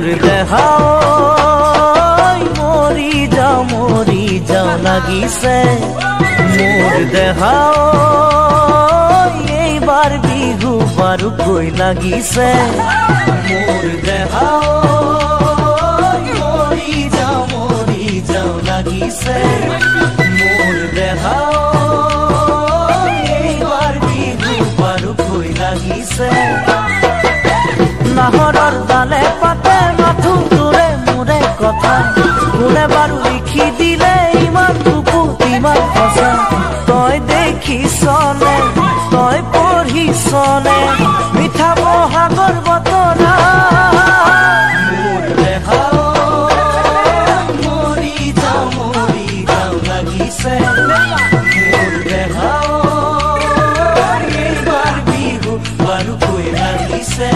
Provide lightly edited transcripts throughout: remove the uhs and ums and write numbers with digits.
মোৰ দেহাও মৰি যাও লাগিছে মোৰ দেহাও এইবাৰ বিহু বাৰুকৈ লাগিছে মোৰ দেহাও মৰি যাও লাগিছে মোৰ দেহাও এইবাৰ বিহু বাৰুকৈ লাগিছে নাহৰৰ ডালে পাতে মাথো তোৰে মোৰে কথা কোনে বাৰু লিখি দিলে ইমান দুপুত ইমান সঁচা তই দেখিছনে তই পঢ়িছনে মিঠা বহাগৰ বতৰা মোৰ দেহাও মৰি যাও লাগিছে মোৰ দেহাও এইবাৰ বিহু বাৰুকৈ লাগিছে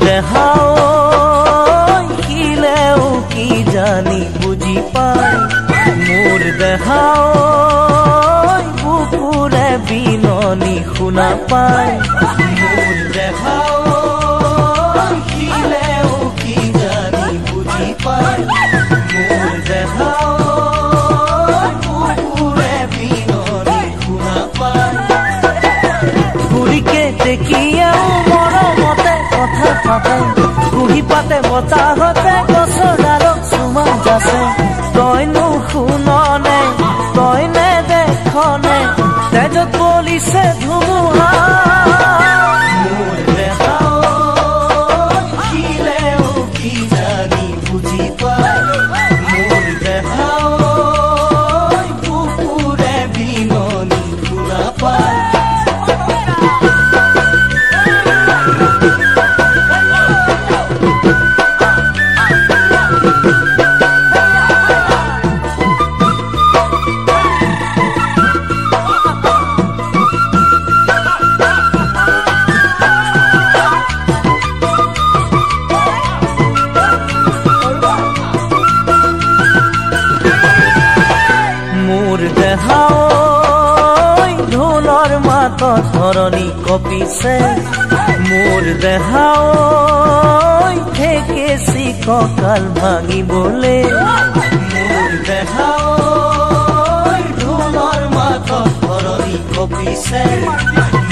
দেহাও কিলেও কি জানি বুঝি পায় মোর দেহাও বুকুরে বিননি শুনা পায় মোর দেহাও কিলেও কি জানি বুঝি পায় মোর দেহাও বুকুরে বিননি শুনা পায় ঘুরিকে দেখিয়াও মৰমতে কথা পাতে কুহি পাতে বতাহতে গছৰ ডালত চুমা যাছে তইনো শুননে তই নেদেখনে তেজত বলিছে ধুমুহা মোৰ দেহাও কিলেও কি জানি বুজি পায় মোৰ দেহাও বুকুৰে বিননি শুনা পায় ঢোলৰ মাতত ধৰণী কঁপিছে মোৰ দেহাও ঠেকেচি কঁকাল ভাঙিবলে মোৰ দেহাও ঢোলৰ মাতত ধৰণী কঁপিছে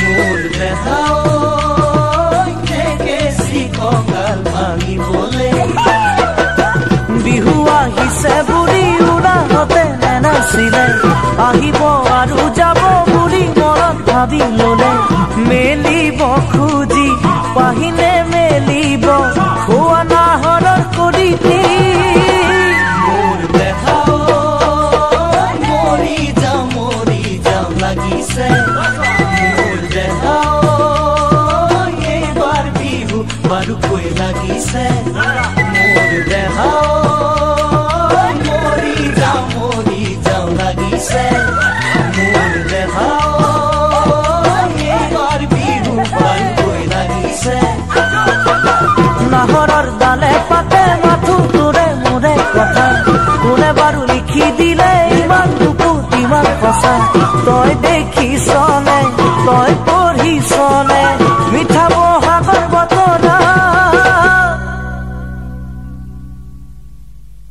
মোৰ দেহাও ঠেকেচি কঁকাল ভাঙিবলে বিহু আহিছে বুঢ়ী উৰাহতে নেনাচিলে আহিব আৰু যাব বুলি মনত ভাবি ললে মেলিব খুজি পাহিনে মেলিব খোৱা নাহৰৰ কৰিতি মোৰ দেহাও মৰি যাও লাগিছে মোৰ দেহাও এইবাৰ বিহু বাৰুকৈ লাগিছে মোৰ দেহাও মৰি যাও লাগিছে মোৰ দেহাও এইবাৰ বিহু বাৰুকৈ লাগিছে নাহৰৰ ডালে পাতে মাথো তোৰে মোৰে কথা কোনে বাৰু লিখি দিলে ইমান দুপুত ইমান সঁচা তই দেখিছনে তই পঢ়িছনে